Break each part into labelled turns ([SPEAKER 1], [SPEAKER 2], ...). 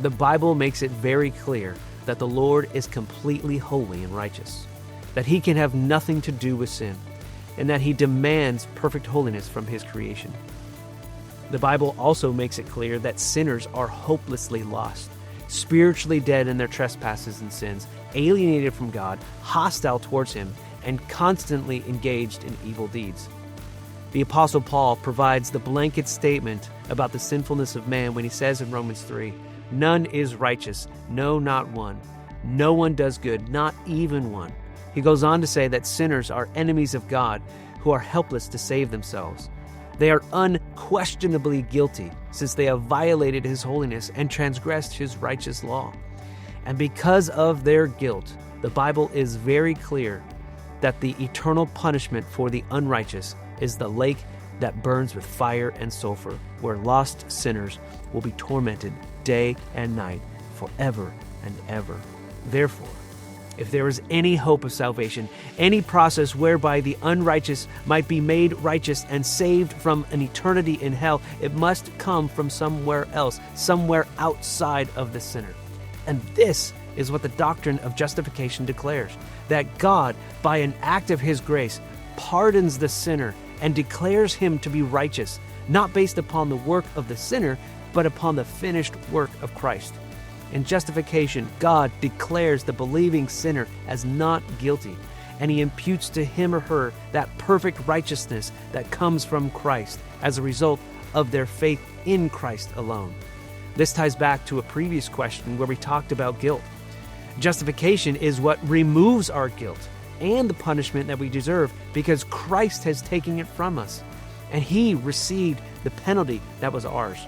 [SPEAKER 1] The Bible makes it very clear that the Lord is completely holy and righteous, that he can have nothing to do with sin, and that he demands perfect holiness from his creation. The Bible also makes it clear that sinners are hopelessly lost, spiritually dead in their trespasses and sins, alienated from God, hostile towards him, and constantly engaged in evil deeds. The Apostle Paul provides the blanket statement about the sinfulness of man when he says in Romans 3, "None is righteous, no, not one. No one does good, not even one." He goes on to say that sinners are enemies of God who are helpless to save themselves. They are unquestionably guilty since they have violated his holiness and transgressed his righteous law. And because of their guilt, the Bible is very clear that the eternal punishment for the unrighteous is the lake that burns with fire and sulfur, where lost sinners will be tormented day and night forever and ever. Therefore, if there is any hope of salvation, any process whereby the unrighteous might be made righteous and saved from an eternity in hell, it must come from somewhere else, somewhere outside of the sinner. And this is what the doctrine of justification declares, that God, by an act of his grace, pardons the sinner and declares him to be righteous, not based upon the work of the sinner, but upon the finished work of Christ. In justification, God declares the believing sinner as not guilty, and he imputes to him or her that perfect righteousness that comes from Christ as a result of their faith in Christ alone. This ties back to a previous question where we talked about guilt. Justification is what removes our guilt and the punishment that we deserve because Christ has taken it from us, and he received the penalty that was ours.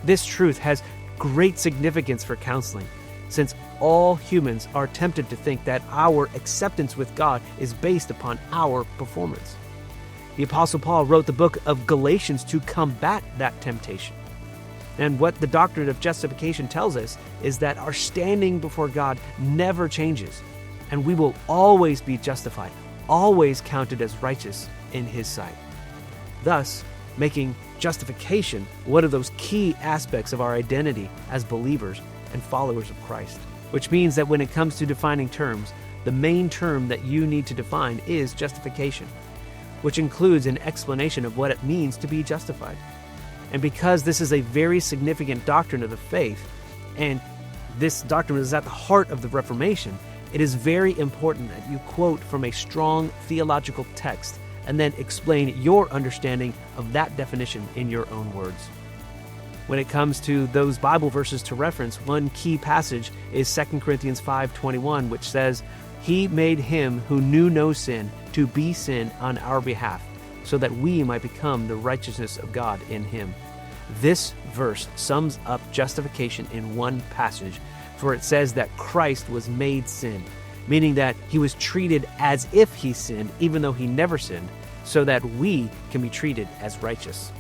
[SPEAKER 1] This truth has great significance for counseling, since all humans are tempted to think that our acceptance with God is based upon our performance. The Apostle Paul wrote the book of Galatians to combat that temptation. And what the doctrine of justification tells us is that our standing before God never changes, and we will always be justified, always counted as righteous in his sight. Thus, making justification one of those key aspects of our identity as believers and followers of Christ. Which means that when it comes to defining terms, the main term that you need to define is justification, which includes an explanation of what it means to be justified. And because this is a very significant doctrine of the faith, and this doctrine is at the heart of the Reformation, it is very important that you quote from a strong theological text and then explain your understanding of that definition in your own words. When it comes to those Bible verses to reference, one key passage is 2 Corinthians 5:21, which says, "He made him who knew no sin to be sin on our behalf, so that we might become the righteousness of God in him." This verse sums up justification in one passage, for it says that Christ was made sin, meaning that he was treated as if he sinned, even though he never sinned, so that we can be treated as righteous.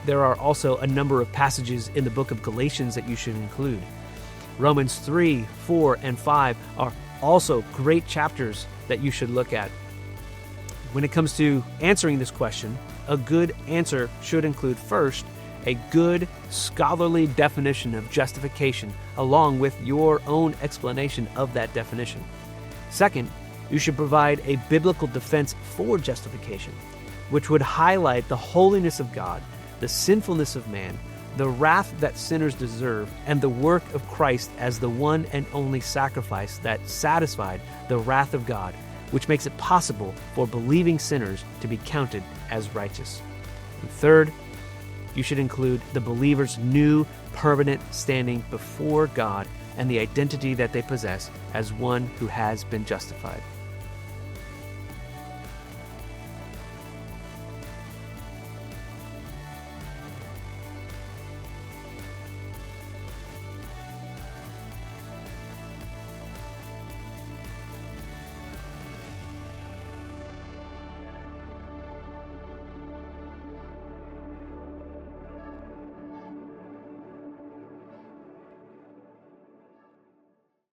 [SPEAKER 1] There are also a number of passages in the book of Galatians that you should include. Romans 3, 4, and 5 are also great chapters that you should look at. When it comes to answering this question, a good answer should include first, a good scholarly definition of justification, along with your own explanation of that definition. Second, you should provide a biblical defense for justification, which would highlight the holiness of God, the sinfulness of man, the wrath that sinners deserve, and the work of Christ as the one and only sacrifice that satisfied the wrath of God, which makes it possible for believing sinners to be counted as righteous. And third, you should include the believer's new permanent standing before God and the identity that they possess as one who has been justified.